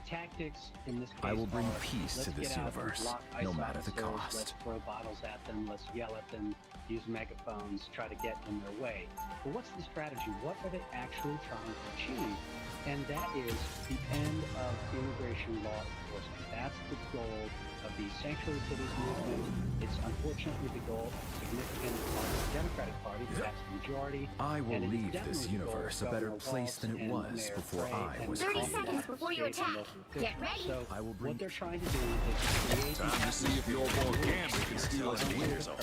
tactics in this case I will bring are, peace to let's this get out and universe, block no ICE matter the officers, cost. Let's throw bottles at them. Let's yell at them. Use megaphones. Try to get in their way. But what's the strategy? What are they actually trying to achieve? And that is the end of immigration law enforcement. That's the goal of the sanctuary cities movement. It's unfortunately the goal of a significant part of the Democratic Party, but that's the majority. I will And it is leave definitely this the goal of universe a better Governor place than it Walz was and before Mayor I Frey was and 30 created. seconds before you state and attack. local Get officials. ready. So I will bring what they're trying to do is create Time to see if your boy Gambit can steal us years of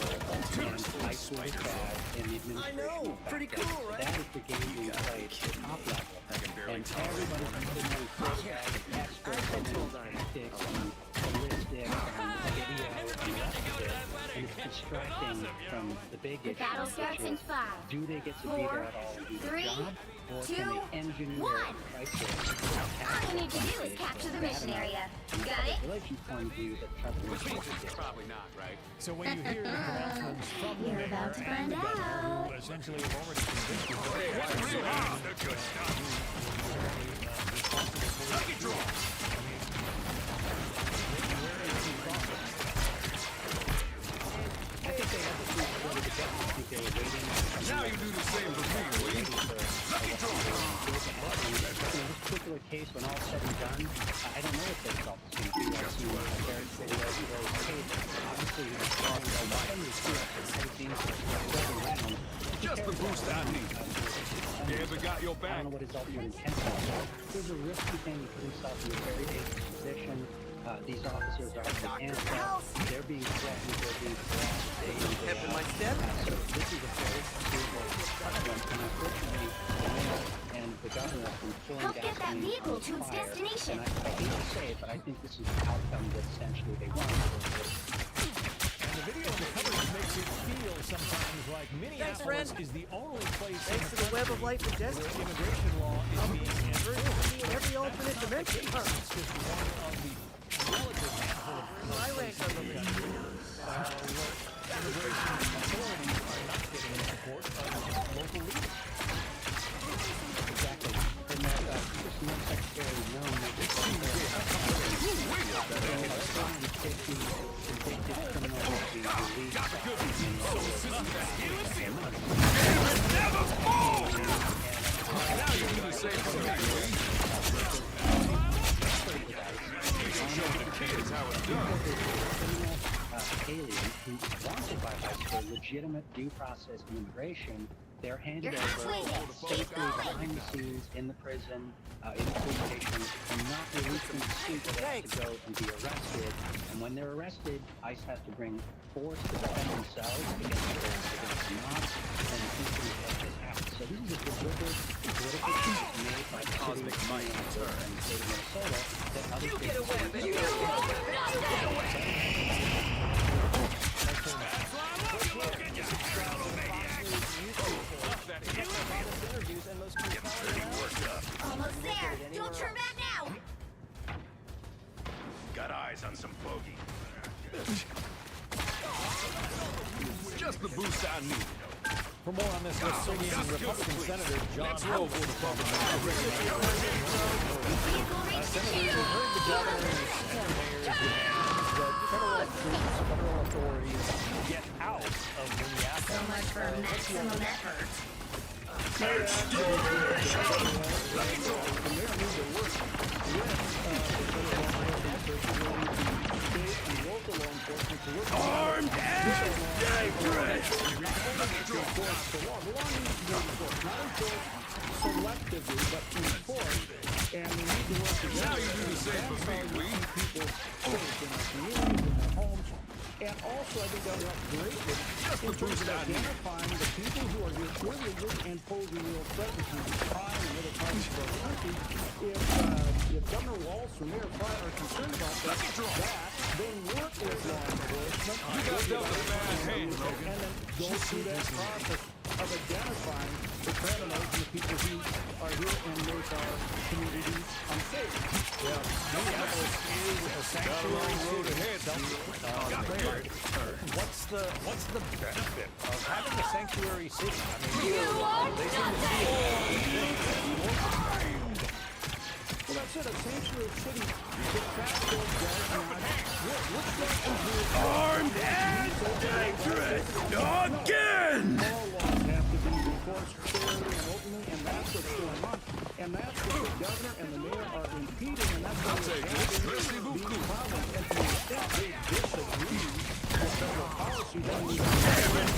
and isolate bad in the administration. I know. Pretty cool, right? That is the game being played at the top level. And everybody's considering experts in tactics and ballistics and video and the rest of it. And it's distracting from the big The issue. battle starts in 5, Do they get to be there at all and do their 3, job? Or 2, can they engineer 1. a crisis? All you need to do is capture the mission area. Got it? Relation point of view that Trump was Probably not, right? So when you hear pronouncements from the You're mayor about to and find the governor, out. who essentially have already convinced you Now you do the same for me, will you? Lucky draw! in this particular case, when all said and done, I don't know what they felt was going to be. I've seen various videos of those tapes. Obviously, he was throwing a weapon. He threw up his magazines around. Just the boost I need. Gambit got your I back. don't know what his ultimate intent was. It was a risky thing. He put himself in a very dangerous position. These officers are up against us. They're being threatened. They're being harassed. Pep in my step. So this is a very serious problem. And unfortunately, the mayor and the governor have been pulling Help get that gasoline vehicle on to its fire. destination. And I hate to say it, but I think this is the outcome that essentially they want. And the video in the coverage makes it feel sometimes like Minneapolis friend. is the only place Thanks in to the web of country life and where destiny. immigration law is being enforced. In every alternate dimension. Huh. It's just one of the relative handful of I rank on the list. immigration authorities are not getting the support of local leaders. Exactly. And that just no secretary known that it's Now you do the same for me, will you? Show the kids how it's done. alien who wanted by ICE for legitimate due process and immigration, they're handed You're over halfway there. safely Keep going. behind the scenes in the prison, in the police station, and not released from the street where they have to go and be arrested. And when they're arrested, ICE has to bring force to defend themselves against the not, and incidents like this happen. So this is a deliberate political choice made by the city of Minneapolis and the state of Minnesota that other states Get away, baby. Almost there. Don't turn back now. Got eyes on some bogey. Just the boost I need. For more on this, let's bring in Republican Senator John Let's roll for the problem. Vehicle reached the Senators, we've heard the governor and the mayors that federal troops, federal authorities get out of Minneapolis. So much for maximum effort. Armed and dangerous! selectively, but enforced, and we need to work together. Now you do the same for me, will you? People safe in their communities, in their homes, and also I think that will help greatly in terms of identifying the people who are here illegally and posing real threats to crime and other parts of our country. If Governor Walz or Mayor Frey are concerned about that, then work with law enforcement. You got dealt a bad hand, Logan. And then go through that process of identifying the criminals and the people who are here and make our communities unsafe. Minneapolis is a sanctuary road city. ahead. What's the benefit of having a sanctuary city? I mean, You are they seem to feel Well, that's it. A sanctuary city. De facto does not work. What's that to do? Armed and dangerous! Again! All laws have to be enforced fairly and openly, and that's what's going on. And that's what the governor and the mayor are impeding, and that's why take we're this. having Merci these beaucoup. problems. And to the extent they disagree with federal policy, then we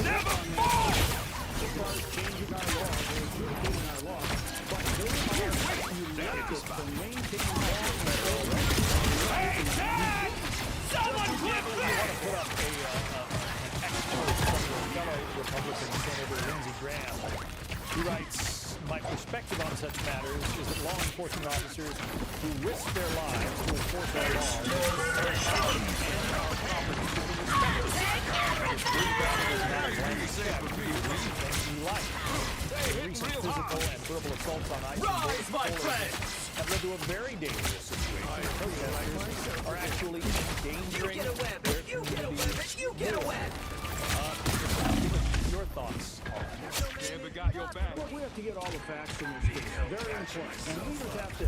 Never fall! as far as changing our laws or adjudicating our laws, but they are elected to maintain law and order. Hey, Dad! Someone clip I want to put up an excerpt from your fellow Republican Senator Lindsey Graham, who writes, "My perspective on such matters is that law enforcement officers who risk their lives to enforce our laws and our property should be respected. Life. Recent physical and verbal assaults on ICE Rise, my friends! have led to a very dangerous situation. Protesters are actually endangering Get a web! their You get a web! communities. You get a web! Your thoughts on that? Never got your back. Look, we have to get all the facts in this case. Very important. And leaders have to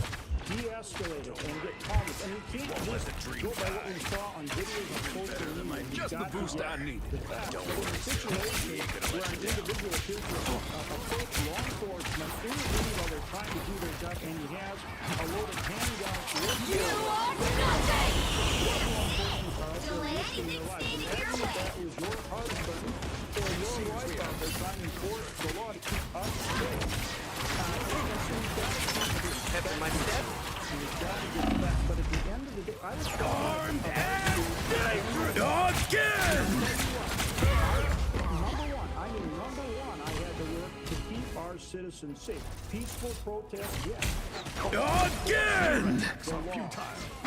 de-escalate it and get calm. And we can't just go by what we saw on videos and social media. We've Just the got to boost get I need. the facts. So in a situation where an individual appears to approach law enforcement illegally while they're trying to do their job, and he has a loaded handgun with You him, are nothing! Delay anything standing in your way. That is your husband or your wife out there trying to enforce the law to keep us safe. Pep in my step? You've got to get back. But at the end of the day, I was Armed and dangerous! Again! number one, I had to work to keep our citizens safe. Peaceful protest, yes. Again! The law.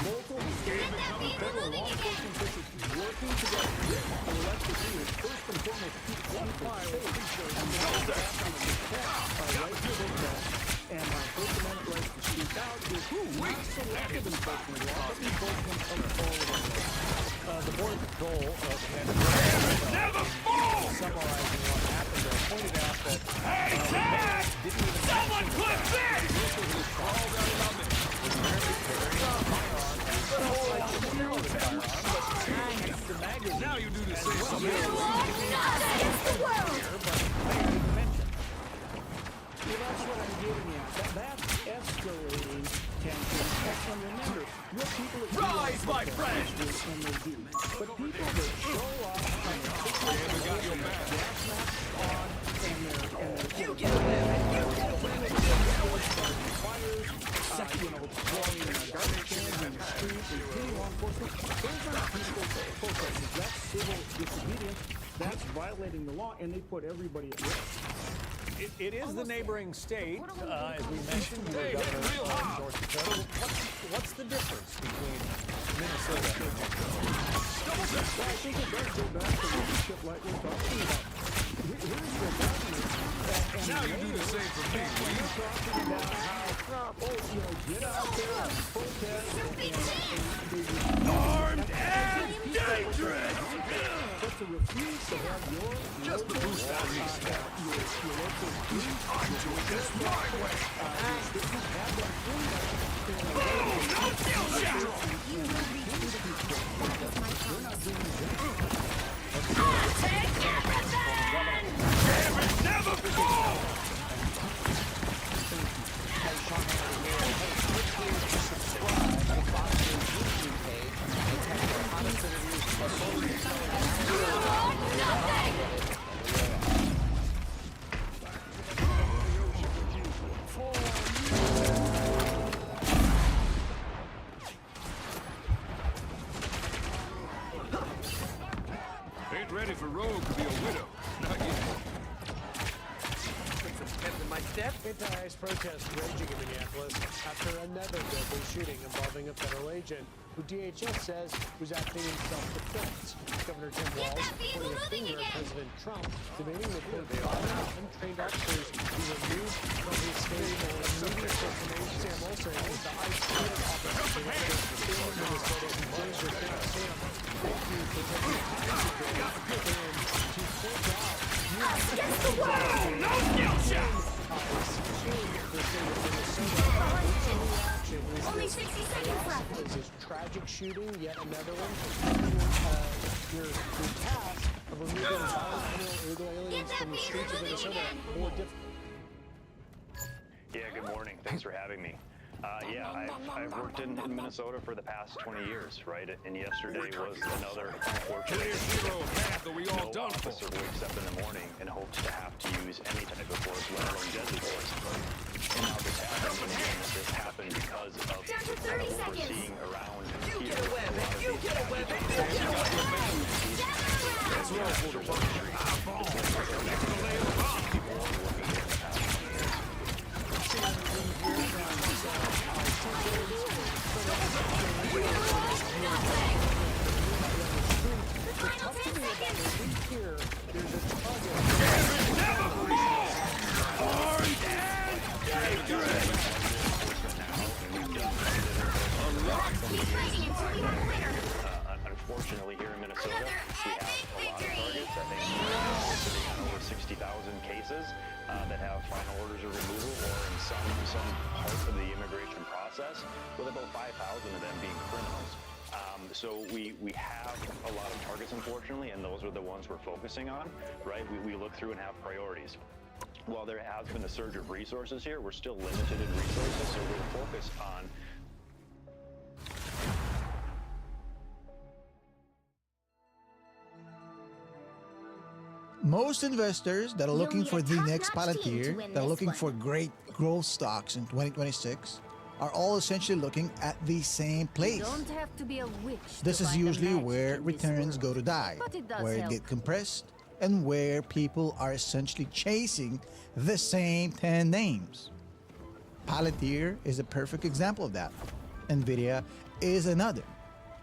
Local, state, Get that vehicle federal moving law again. enforcement officials working together to elect the leaders. First and foremost, keep people safe. And then after protect our right to protest and our First Amendment right to speak out is not selective enforcement law, but enforcement of all of our laws. The Border Patrol Commander Never fall! summarizing what happened there pointed out that Hey, Dad! didn't even Someone clip this! the magazine. Now you do the same for me. You are nothing against the world! See, that's what I'm getting at. That's escalating tension. And remember, your people are Rise, my friends! and they do. But people that show up and Never got your back. gas masks on and they're You get a web! You get a web! You get a web! fires, throwing garbage cans in the street, and killing law enforcement. Those aren't peaceful protesters. That's civil disobedience. That's violating the law, and they put everybody at risk. It is the neighboring state, as we mentioned, Hey, the hit governor real of hard. North Dakota. What's the difference between Minnesota and New Mexico? Well, I think it does go back to leadership like we're talking about. Here's the governor. Now you do the same for me, will you? Talking about how, get out there and protest. Armed and dangerous! But to refuse to have your Just the boost I need. your local police, I'm doing this my way. have them in there. Boom! No kill shot! Take everything! Never fall! You are nothing! Ain't ready for Rogue to be a widow. Not yet. Put some pep in my step? Anti-ICE protests raging in Minneapolis after another deadly shooting involving a federal agent who DHS says was acting in self-defense. Governor Tim Get Walz that vehicle pointing a moving finger at again. President Trump, debating the court violent untrained officers who removed from his state immediate information. Sam Olsen is the ICE field officer director in Minnesota who joins with Sam. Thank you for taking the time today and to point out Us against the world! No kill shot! the state of Minnesota. Action is Only 60 seconds left. is this tragic shooting, yet another one. Your task of removing violent illegal aliens from the streets of Minnesota more difficult. Yeah, good morning. Thanks for having me. I've worked in Minnesota for the past 20 years, right? And yesterday was another unfortunate That we all no done for. officer wakes up in the morning and hopes to have to use any type of force, let alone deadly force. And now this happened, and again, this happened because of Down to kind 30 of what we're seconds. seeing around You here. get a weapon. A lot of You these get a weapon. That's what I'm for. Final 10 seconds. Here, there's a target. Keep fighting until we have a winner. Unfortunately, here in Minnesota, Another we have epic a lot of victory. targets. I think we're sitting on over 60,000 cases that have final orders of removal or in some part of the immigration process, with about 5,000 of them being criminals. So we have a lot of targets, unfortunately, and those are the ones we're focusing on, right? We look through and have priorities. While there has been a surge of resources here, we're still limited in resources, so we're focused on Most investors that are You'll looking need for a the top-notch next team to Palantir, win that are this looking one. for great growth stocks in 2026, are all essentially looking at the same place. Don't have to be a witch. This to is find the usually magic where in this returns world. go to die, But it does where it help. get compressed, and where people are essentially chasing the same 10 names. Palantir is a perfect example of that. Nvidia is another.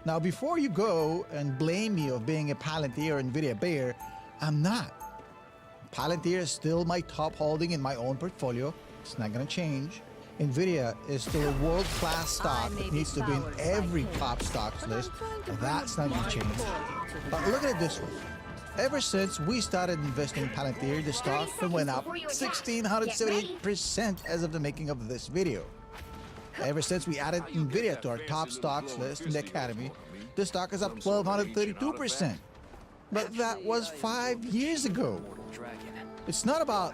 Now, before you go and blame me of being a Palantir or Nvidia bear, I'm not. Palantir is still my top holding in my own portfolio. It's not going to change. Nvidia is still a world-class stock may that be needs to be in flowers by every day, top stocks but I'm list. trying to That's not bring going to my change. forward to the But look at it this way. Ever since we started investing in Palantir, the stock went up 1,678% as of the making of this video. Ever since we added Nvidia to our top stocks list in the Academy, the stock is up 1,232%. But that was 5 years ago. It's not about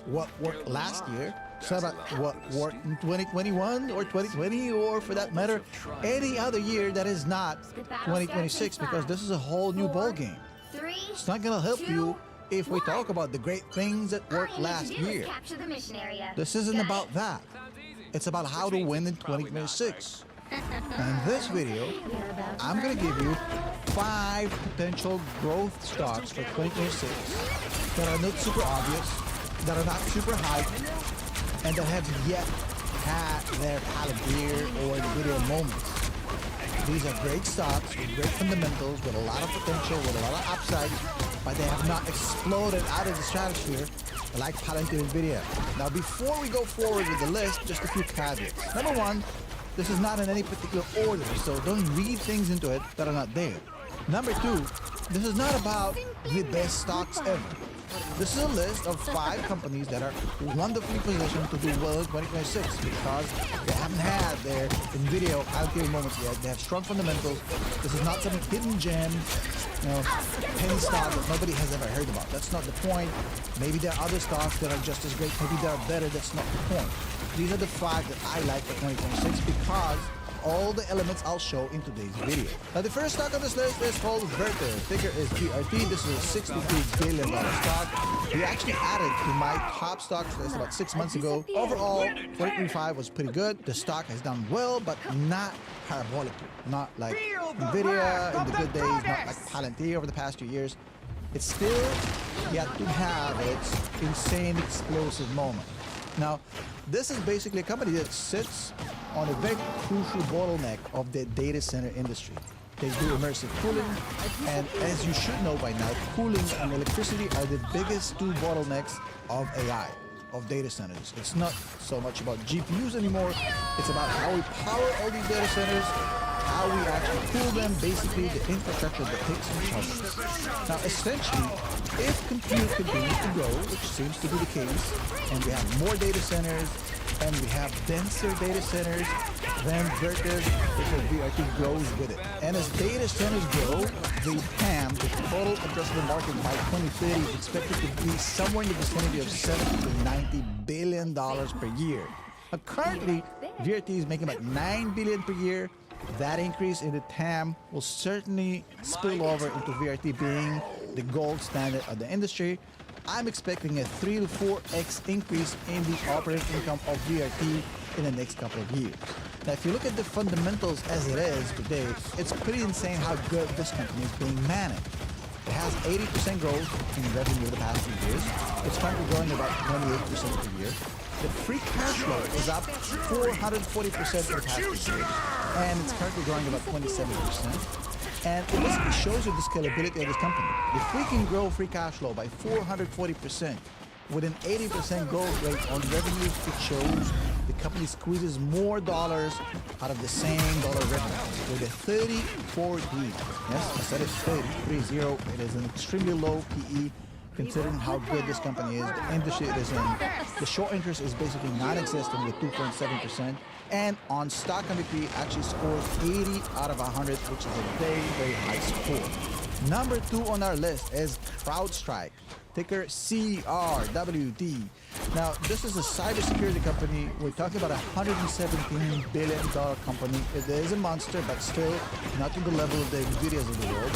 what worked last year. It's not about what worked in 2021 or 2020 or, for that matter, any other year that is not 2026, because this is a whole new ball game. 3, It's not going to help you if we talk about the great things that all worked you need last to do is year. capture the mission area. This isn't Got about it? that. It's about how to win in 2026. In this video, I'm going to give you 5 potential growth stocks for 2026 that are not super obvious, that are not super hyped, and that have yet had their Palantir or Nvidia moments. These are great stocks with great fundamentals, with a lot of potential, with a lot of upside, but they have not exploded out of the stratosphere like Palantir and Nvidia. Now, before we go forward with the list, just a few caveats. Number one, this is not in any particular order, so don't read things into it that are not there. Number two, this is not about the best stocks ever. This is a list of 5 companies that are wonderfully positioned to do well in 2026 because they haven't had their Nvidia or Palantir moments yet. They have strong fundamentals. This is not some hidden gem, penny stock that nobody has ever heard about. That's not the point. Maybe there are other stocks that are just as great. Maybe they are better. That's not the point. These are the 5 that I like for 2026 because all the elements I'll show in today's video. Now, the first stock on this list is called Verter. Ticker is GRT. This is a $63 billion stock. We actually added to my top stocks list about 6 months ago. Overall, 2025 was pretty good. The stock has done well, but not parabolically. Not like Nvidia in the good days, not like Palantir over the past 2 years. It's still yet to have its insane explosive moment. Now, this is basically a company that sits on a very crucial bottleneck of the data center industry. They do immersive cooling, and as you should know by now, cooling and electricity are the biggest 2 bottlenecks of AI, of data centers. It's not so much about GPUs anymore, it's about how we power all these data centers, how we actually cool them, basically the infrastructure that takes charge of this. Now, essentially, if compute continues to grow, which seems to be the case, and we have more data centers, and we have denser data centers, then Vertiv, VRT grows with it. And as data centers grow, the TAM, the total addressable market by 2030, is expected to be somewhere in the vicinity of $70 to $90 billion per year. Currently, VRT is making about $9 billion per year. That increase in the TAM will certainly spill over into VRT being the gold standard of the industry. I'm expecting a 3 to 4x increase in the operating income of VRT in the next couple of years. Now, if you look at the fundamentals as it is today, it's pretty insane how good this company is being managed. It has 80% growth in revenue over the past few years. It's currently growing about 28% per year. The free cash flow is up 440% in the past few years, and it's currently growing about 27%. And it basically shows you the scalability of this company. If we can grow free cash flow by 440% with an 80% growth rate on revenues, it shows the company squeezes more dollars out of the same dollar revenue. With a 34D, yes, I said it, 30, it is an extremely low PE considering how good this company is, the industry it is in. The short interest is basically non-existent with 2.7%. And on stock MVP actually scores 80 out of 100, which is a very, very high score. Number 2 on our list is CrowdStrike, ticker CRWD. Now, this is a cybersecurity company. We're talking about a $117 billion company. It is a monster, but still not to the level of the NVIDIAs of the world.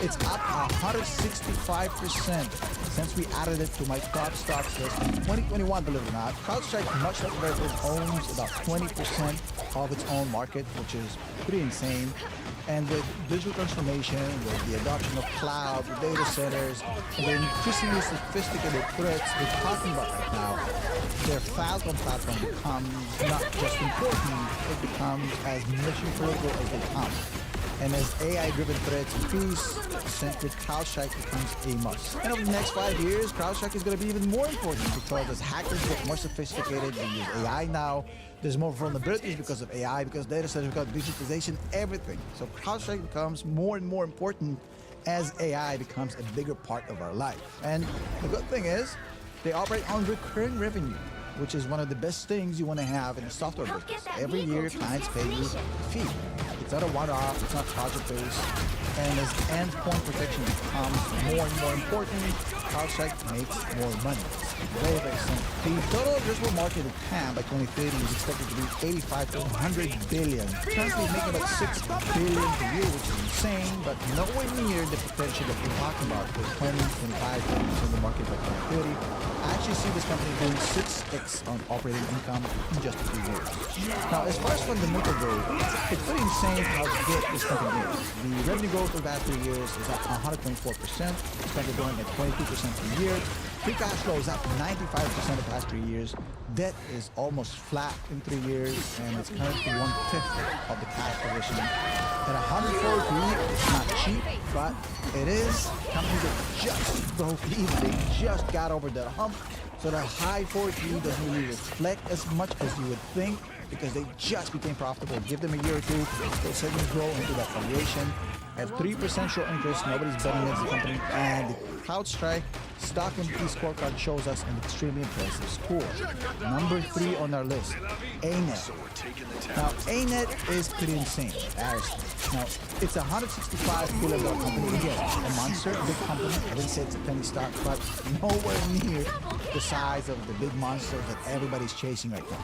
It's up 165% since we added it to my top stocks list in 2021, believe it or not. CrowdStrike, much like Vertiv, owns about 20% of its own market, which is pretty insane. And with digital transformation, with the adoption of cloud, the data centers, and the increasingly sophisticated threats we're talking about right now, their Falcon platform becomes not just important, it becomes as mission critical as they come. And as AI-driven threats increase, essentially CrowdStrike becomes a must. And over the next 5 years, CrowdStrike is going to be even more important because as hackers get more sophisticated, they use AI now. There's more vulnerabilities because of AI, because data centers, because digitization, everything. So CrowdStrike becomes more and more important as AI becomes a bigger part of our life. And the good thing is, they operate on recurring revenue, which is one of the best things you want to have in the software business. Every year, clients pay you a fee. It's not a one-off, it's not project-based. And as endpoint protection becomes more and more important, CrowdStrike makes more money. Very, very simple. The total addressable market of TAM by 2030 is expected to be 85 to 100 billion. Currently making about 6 billion per year, which is insane, but nowhere near the potential that we're talking about for 20, 25, 30% of the market by 2030. I actually see this company doing 6x on operating income in just a few years. Now, as far as fundamental growth, it's pretty insane how good this company is. The revenue growth for the past 3 years is up 124%. It's currently growing at 22% per year. Free cash flow is up 95% the past 3 years. Debt is almost flat in 3 years, and it's currently 1/5 of the cash position. At 143, it's not cheap, but it is a company that just broke even. They just got over that hump. So the high 4P doesn't really reflect as much as you would think because they just became profitable. Give them a year or two, they'll certainly grow into that valuation. At 3% short interest, nobody's betting against the company, and the CrowdStrike stock and P scorecard shows us an extremely impressive score. Number 3 on our list, ANET. Now, ANET is pretty insane. Now, it's a $165 billion company. Again, a monster, a big company. I wouldn't say it's a penny stock, but nowhere near the size of the big monsters that everybody's chasing right now.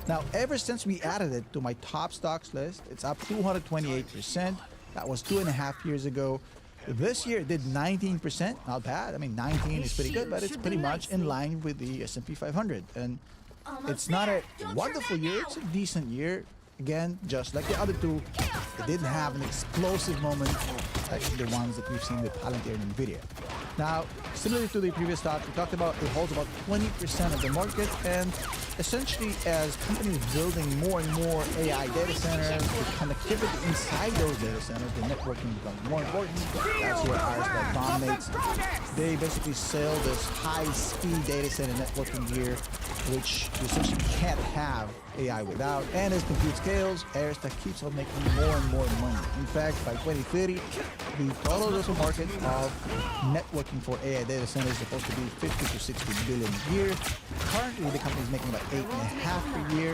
Now, ever since we added it to my top stocks list, it's up 228%. That was 2.5 years ago. This year it did 19%, not bad. I mean, 19 is pretty good, but it's pretty much in line with the S&P 500. And it's not a wonderful year, it's a decent year. Again, just like the other two, it didn't have an explosive moment like the ones that we've seen with Palantir and NVIDIA. Now, similarly to the previous stock, we talked about it holds about 20% of the market, and essentially as companies building more and more AI data centers, the connectivity inside those data centers, the networking becomes more important. That's where Arista dominates. They basically sell this high-speed data center networking gear, which you essentially can't have AI without. And as compute scales, Arista keeps on making more and more money. In fact, by 2030, the total addressable market of networking for AI data centers is supposed to be 50 to 60 billion a year. Currently, the company is making about 8.5 per year,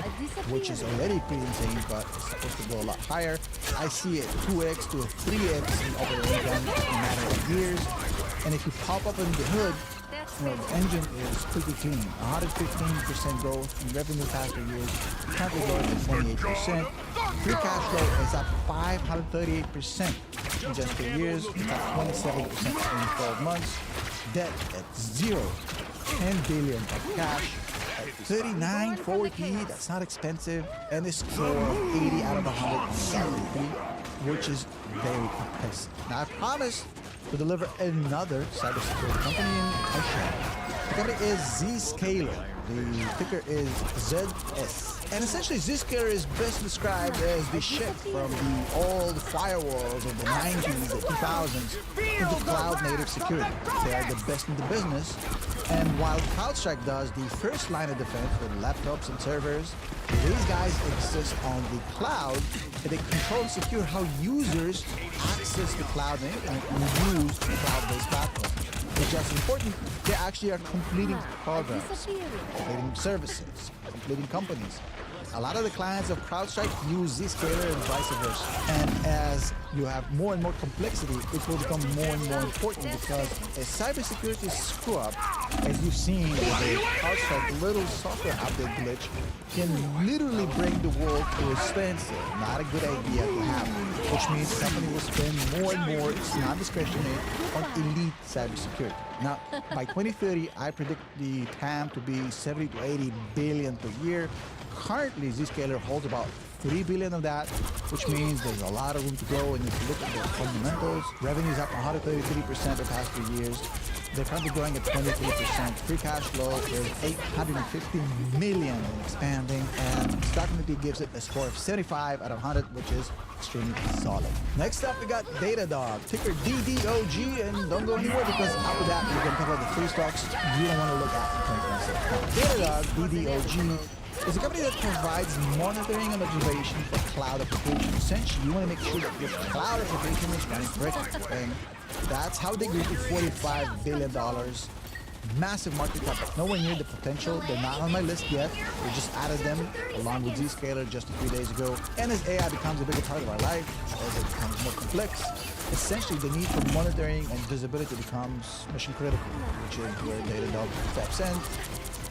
which is already pretty insane, but it's supposed to go a lot higher. I see it 2x to 3x in operating income in a matter of years. And if you pop up in the hood, you know, the engine is pretty clean. 115% growth in revenue past 2 years, currently growing at 28%. Free cash flow is up 538% in just 2 years, up 27% in 12 months. Debt at zero, 10 billion of cash at 39.40. That's not expensive, and a score of 80 out of 100 on ChatGPT, which is very impressive. Now I promise to deliver another cybersecurity company in Asia. The company is Zscaler. The ticker is ZS. And essentially, Zscaler is best described as the shift from the old firewalls of the 90s and 2000s into cloud-native security. They are the best in the business. And while CrowdStrike does the first line of defense with laptops and servers, these guys exist on the cloud, and they control and secure how users access the cloud and use the cloud-based platform. But just as important, they actually are completing programs, completing services, completing companies. A lot of the clients of CrowdStrike use Zscaler and vice versa. And as you have more and more complexity, it will become more and more important because a cybersecurity screw-up, as you've seen with the CrowdStrike little software update glitch, can literally bring the world to a standstill. Not a good idea to have, which means the company will spend more and more, it's non-discretionary, on elite cybersecurity. Now, by 2030, I predict the TAM to be 70 to 80 billion per year. Currently, Zscaler holds about 3 billion of that, which means there's a lot of room to grow. And if you look at the fundamentals, revenue is up 133% the past 2 years. They're currently growing at 23%. Free cash flow is 850 million and expanding, and stock committee gives it a score of 75 out of 100, which is extremely solid. Next up, we got Datadog, ticker DDOG, and don't go anywhere because after that, we're going to talk about the three stocks you don't want to look at in 2026. Datadog, DDOG, is a company that provides monitoring and observation for cloud applications. Essentially, you want to make sure that your cloud application is running correctly. And that's how they grew to $45 billion. Massive market cap, nowhere near the potential. They're not on my list yet. We just added them along with Zscaler just a few days ago. And as AI becomes a bigger part of our life, as it becomes more complex, essentially the need for monitoring and visibility becomes mission critical, which is where Datadog steps in,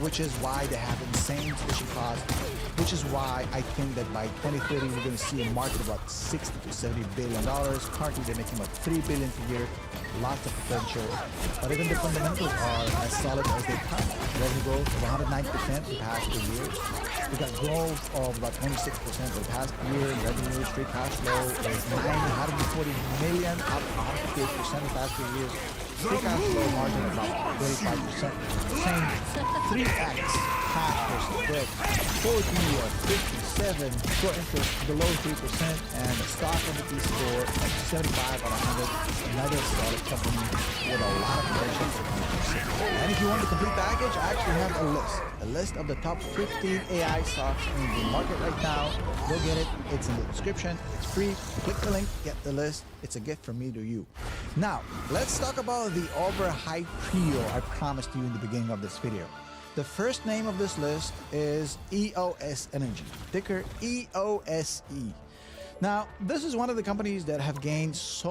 which is why they have insane switching costs, which is why I think that by 2030 we're going to see a market of about 60 to 70 billion dollars. Currently they're making about 3 billion per year, lots of potential, but even the fundamentals are as solid as they come. Revenue growth of 109% the past 2 years. We got growth of about 26% for the past year. Revenue, free cash flow is 940 million, up 158% the past 2 years. Free cash flow margin about 35%. Same 3x cash versus debt. 40 or 57 core interest below 3%, and a stock entity score of 75 out of 100. Another solid company with a lot of potential for 2026. And if you want the complete package, I actually have a list of the top 15 AI stocks in the market right now. Go get it. It's in the description. It's free. Click the link. Get the list. It's a gift from me to you. Now, let's talk about the overhyped trio I promised you in the beginning of this video. The first name of this list is EOS Energy, ticker EOSE. Now, this is one of the companies that have gained so